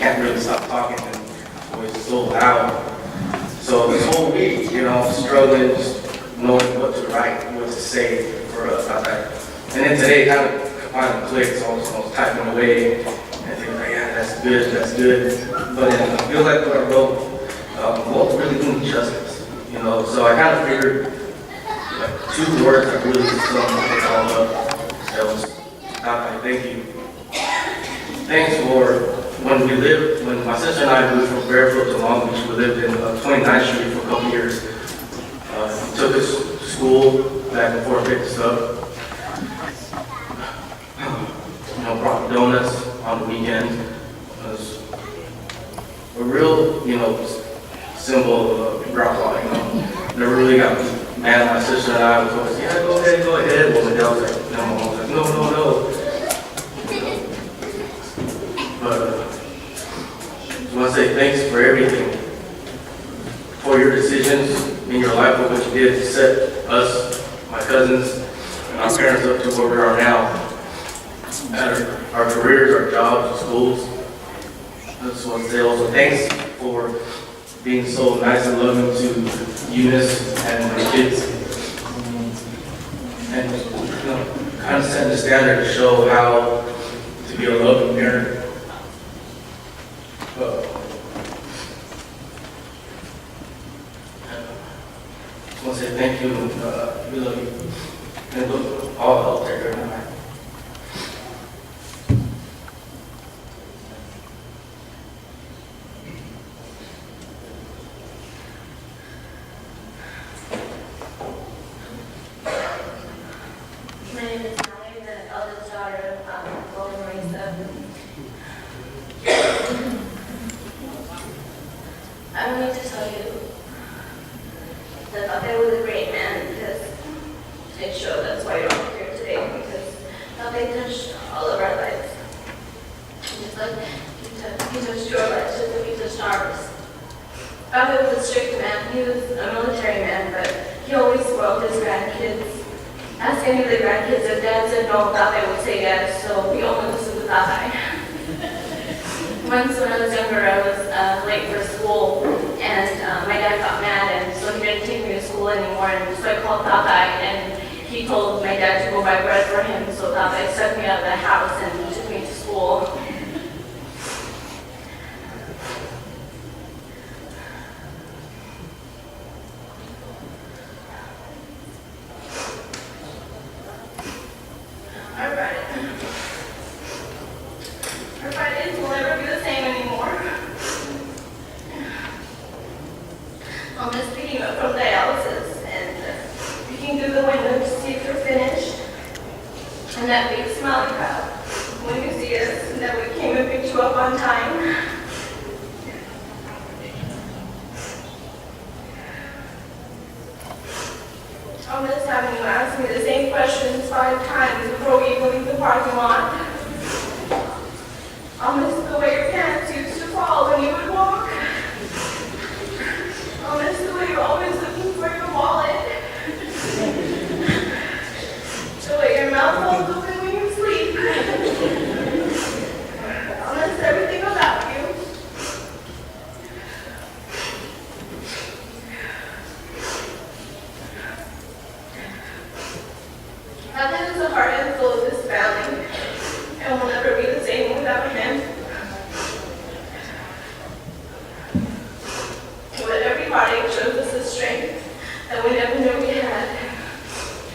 can't really stop talking and voice is so loud. So this whole week, I'm struggling just knowing what to write, what to say for about that. And then today kind of clicked, so I was typing away and thinking like, yeah, that's good. But then I feel like what I wrote won't really do me justice, So I kind of figured like 2 words that really sum it all up. That was, thank you. Thanks for when my sister and I moved from Barefoot to Long Beach, we lived in 29th Street for a couple years. He took us to school, back and forth, picked us up. Brought donuts on the weekend. It was a real, symbol of grandpa, Never really got mad at my sister and I. Was always, yeah, go ahead. Well, my dad was like, no. Mom was like, no. But I want to say thanks for everything, for your decisions in your life, for what you did to set us, my cousins, and our parents up to where we are now. Our careers, our jobs, our schools. I just want to say also thanks for being so nice and loving to Eunice and my kids. And kind of setting the standard to show how to be a loving parent. I just want to say thank you. We love you. And all out there during the night. I don't need to tell you that Papa was a great man because it showed that's why you're all here today, because Papa touched all of our lives. Just like he touched your lives, just like he touched ours. Papa was a strict man. He was a military man, but he always spoiled his grandkids. Ask any of the grandkids if Dad said no, Papa would say yes, so we only listened to Papa. Once when I was younger, I was late for school, and my dad got mad, and so he didn't take me to school anymore, and so I called Popeye, and he told my dad to go buy bread for him, so Popeye stuck me out of the house and took me to school. Our Fridays will never be the same anymore. I'm just picking up from dialysis and peeking through the window to see if they're finished. And that big smiling crowd when you see us and that we came and picked you up on time. I'm just having you ask me the same questions 5 times before we even leave the parking lot. I'll miss the way your pants used to fall when you would walk. I'll miss the way you're always looking for your wallet. The way your mouth holds open when you sleep. I'll miss everything about you. Papa is the heart and soul of this family, and we'll never be the same without him. But every heartache shows us the strength that we never knew we had.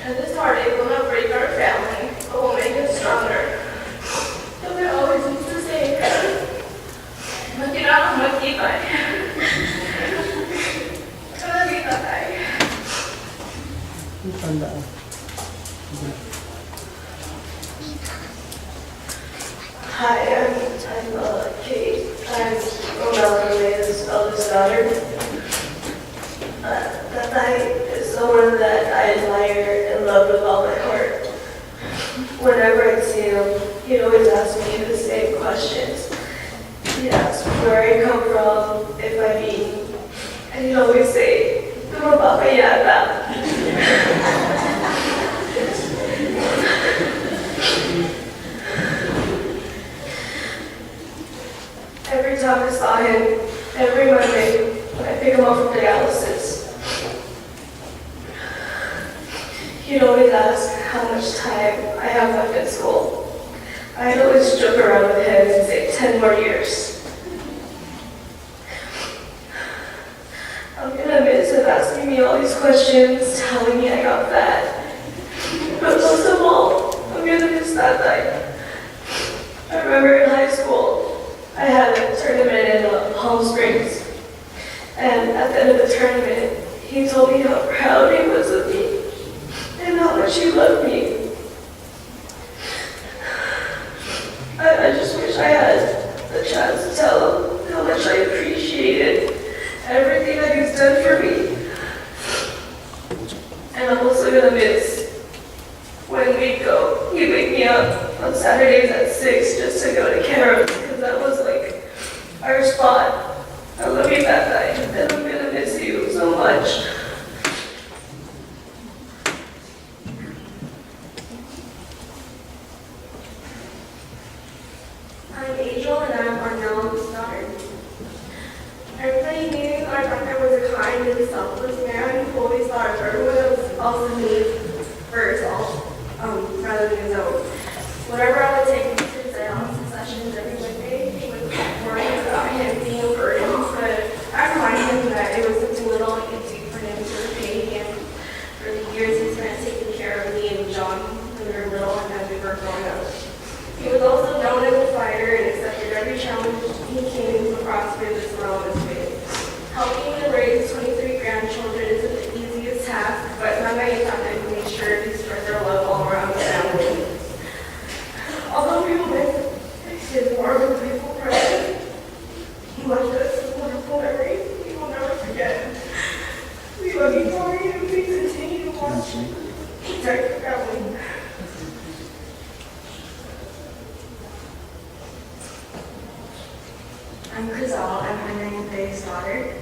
And this heartache will not break our family, but will make us stronger. So we always used to say, "Magkirang magkibay." Kalabita tayo. Hi, I'm Kate. I'm Romela's eldest daughter. Tatay is someone that I admire and love with all my heart. Whenever I see him, he'd always ask me the same questions. He'd ask where I come from, if I've eaten, and he'd always say, "Come Papa Yata." Every time time I saw him every Monday when I pick him up from dialysis. He'd always ask how much time I have left at school. I'd always joke around with him and say 10 more years. I'm gonna miss him asking me all these questions, telling me I got fat. But most of all, I'm gonna miss that night. I remember in high school, I had a tournament in Palm Springs. And at the end of the tournament, he told me how proud he was of me and how much he loved me. I just wish I had the chance to tell him how much I appreciated everything that he's done for me. And I'm also gonna miss when he'd wake me up on Saturdays at 6 just to go to Karen's, because that was like our spot. I love you that night, and I'm gonna miss you so much. I'm Angel, and I'm Arnell's daughter. Everybody knew our doctor was a kind and selfless man who always thought of everyone else's needs first, rather than his own. Whenever I would take him to dialysis sessions every Monday, he would worry about him being a burden, but I reminded him that it was something little I could do for him to repay him for the years he spent taking care of me and John when we were little and as we were growing up. He was also known as a fighter and accepted every challenge he came across with a smile on his face. Helping to raise 23 grandchildren isn't the easiest task, but my many times I made sure to spread their love all around the family. Although we will miss his warm and playful presence, he left us with wonderful memories we will never forget. We love you, Tori, and we continue to watch and protect your family. I'm Chriselle, I'm Henry and Faye's daughter.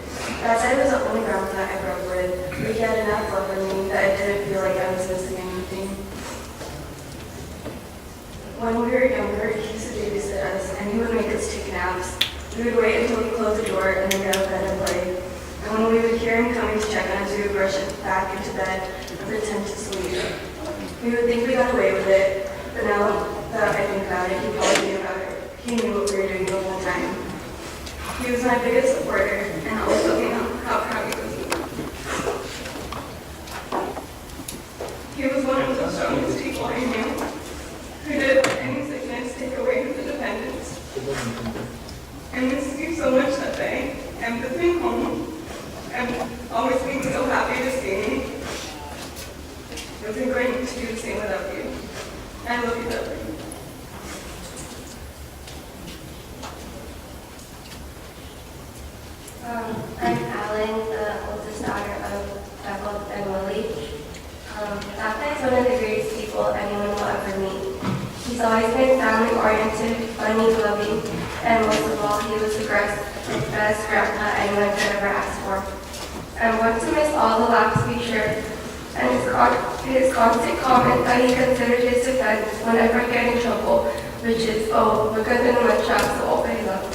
That side was the only grandpa that I grew up with. We had enough love for me that I didn't feel like I was missing anything. When we were younger, he used to babysit us and he would make us take naps. We would wait until he closed the door and then get out of bed and play. And when we would hear him coming to check on us, we would rush back into bed and pretend to sleep. We would think we got away with it, but now that I think about it, he probably knew about it. He knew what we were doing the whole time. He was my biggest supporter and always let me know how proud he was of me. He was one of the strongest people I knew, who did any sickness take away his independence. I miss you so much that day, and with me home, and always being so happy to see me. I wasn't going to do the same without you. I love you that way. I'm Alan, the oldest daughter of Bethel and Willie. Papa is one of the greatest people anyone will ever meet. He's always been family-oriented, funny, loving, and most of all, he was the best grandpa anyone could ever ask for. I'm going to miss all the laughs we shared, and his constant comment that he considered his defense whenever I get in trouble, which is, oh, we're good in the mud shop, so okay, love.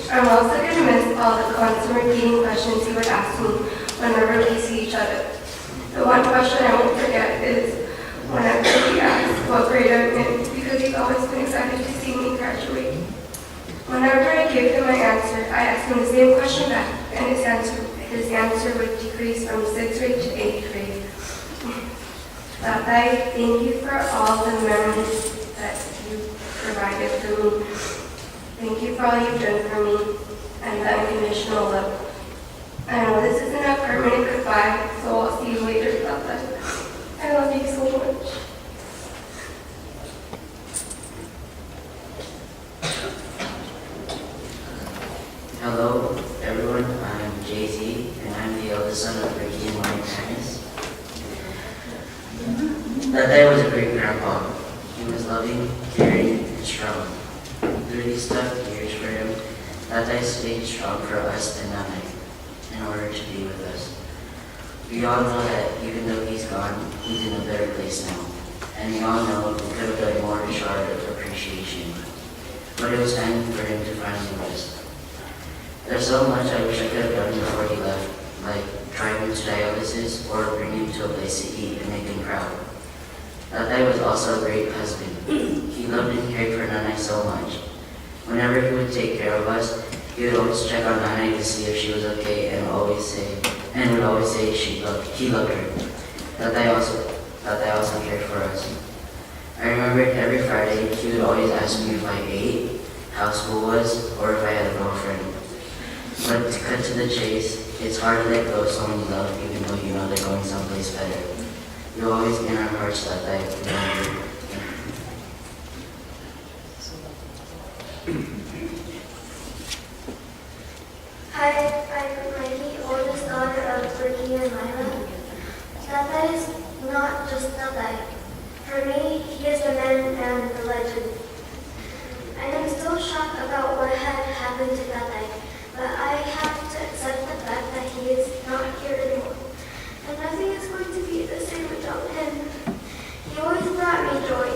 I'm also going to miss all the constant repeating questions he would ask me whenever we see each other. The one question I won't forget is whenever he asks what grade I'm in, because he's always been excited to see me graduate. Whenever I give him my answer, I ask him the same question back, and his answer would decrease from 6th grade to 8th grade. Tatay, thank you for all the memories that you provided for me. Thank you for all you've done for me and the unconditional love. I know this isn't a permanent goodbye, so I'll see you later, Papa. I love you so much. Hello, everyone. I'm Jay-Z, and I'm the eldest son of Ricky and Lauren Agnes. That dad was a great grandpa. He was loving, caring, and strong. Through these tough years for him, that dad stayed strong for us and that night in order to be with us. We all know that even though he's gone, he's in a better place now. And we all know we could have done more to show our appreciation. but it was time for him to finally rest. There's so much I wish I could have done before he left, like drive him to dialysis or bring him to a place to eat and make him proud. Tatay was also a great husband. He loved and cared for Nanay so much. Whenever he would take care of us, he would always check on Nanay to see if she was okay and would always say he loved her. Tatay also cared for us. I remembered every Friday he would always ask me if I ate, how school was, or if I had a girlfriend. But to cut to the chase, it's hard to let go of someone you love even though you know they're going someplace better. You'll always be in our hearts, Tatay. Remember. Hi, I'm Mikey, oldest daughter of Ricky and Myla. Tatay is not just Tatay. For me, he is the man and the legend. I am still shocked about what had happened to Tatay, but I have to accept the fact that he is not here anymore. And nothing is going to be the same without him. He always brought me joy.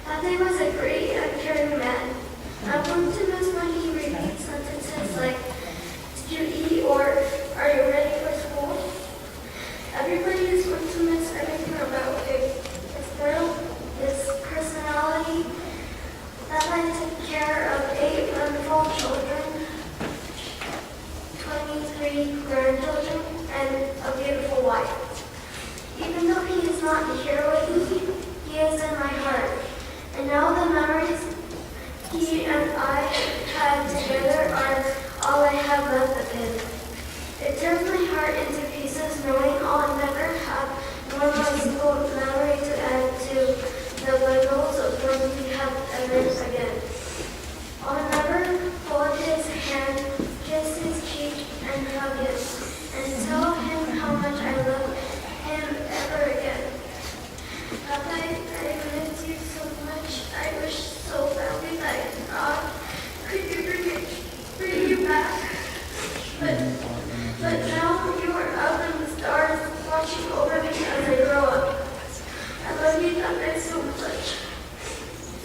Tatay was a great and caring man. I'm going to miss when he repeats sentences like, "Did you eat?" or "Are you ready for school?" Everybody is going to miss everything about him. His thrill, his personality. Tatay took care of 8 wonderful children, 23 grandchildren, and a beautiful wife. Even though he is not here with me, he is in my heart. And now the memories he and I had together are all I have left of him. It tears my heart into pieces knowing I'll never have one more single memory to add to the bundles of ones we have ever again. I'll never hold his hand, kiss his cheek, and hug him, and tell him how much I love him ever again. Tatay, I miss you so much. I wish so badly that God could bring you back. But now you are up in the stars watching over me as I grow up. I love you, Tatay, so much.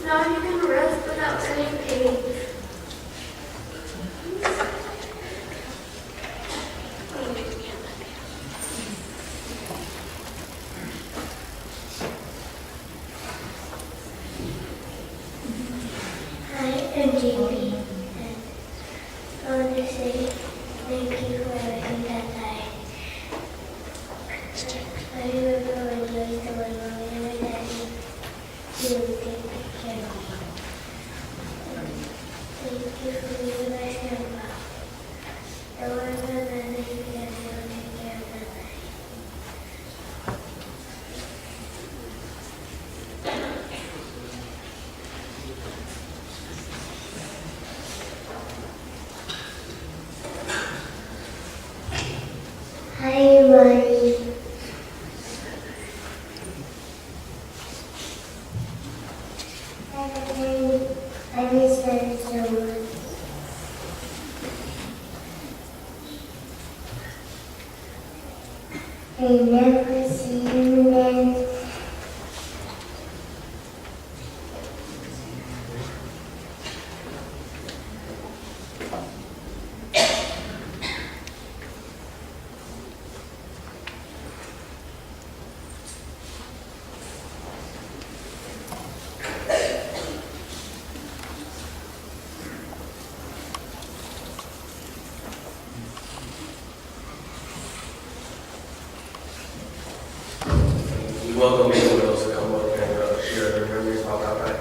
Now you can rest without any pain. Hi, I'm JP, and I want to say thank you for everything that I remember when you used to my mommy and my daddy to take care of me. Thank you for being my grandpa. I want to know that you guys will take care of that. Hi, Mommy. I miss her so much. I never see you again. We welcome anyone else to come up and share their memories about Tatay.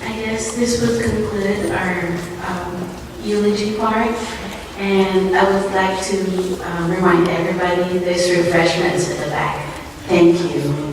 I guess this would conclude our eulogy part. And I would like to remind everybody there's refreshments at the back. Thank you.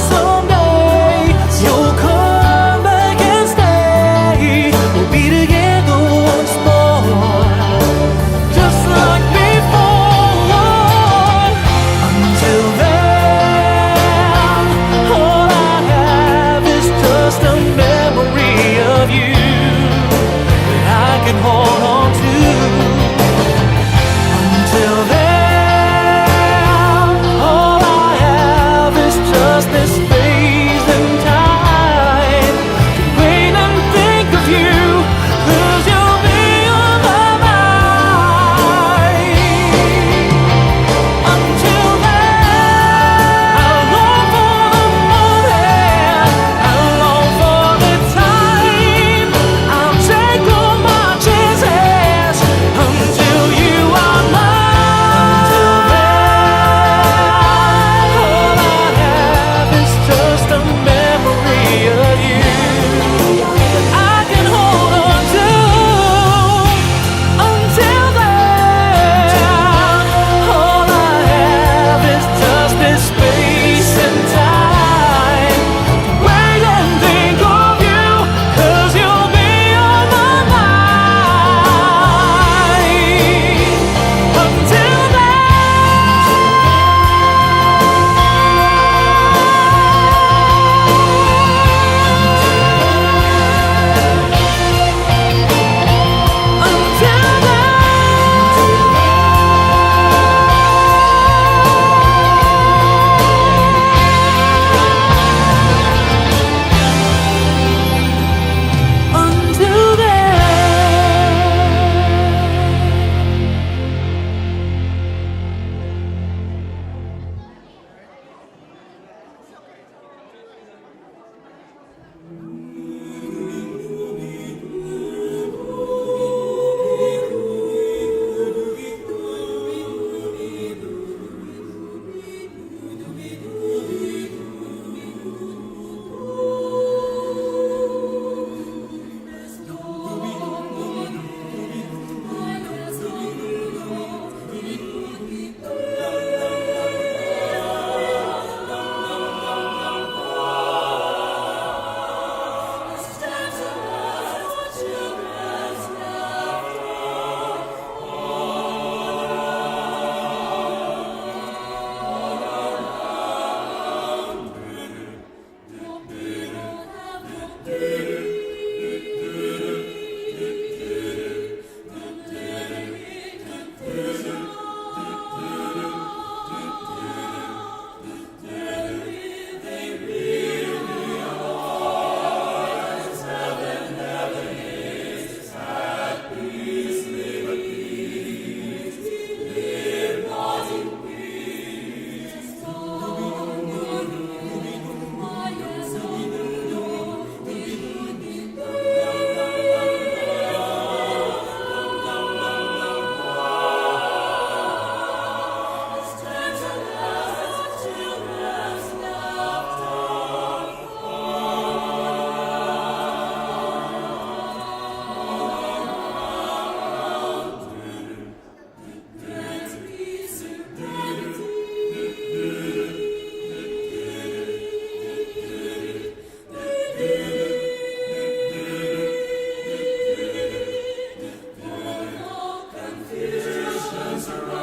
Nazareth.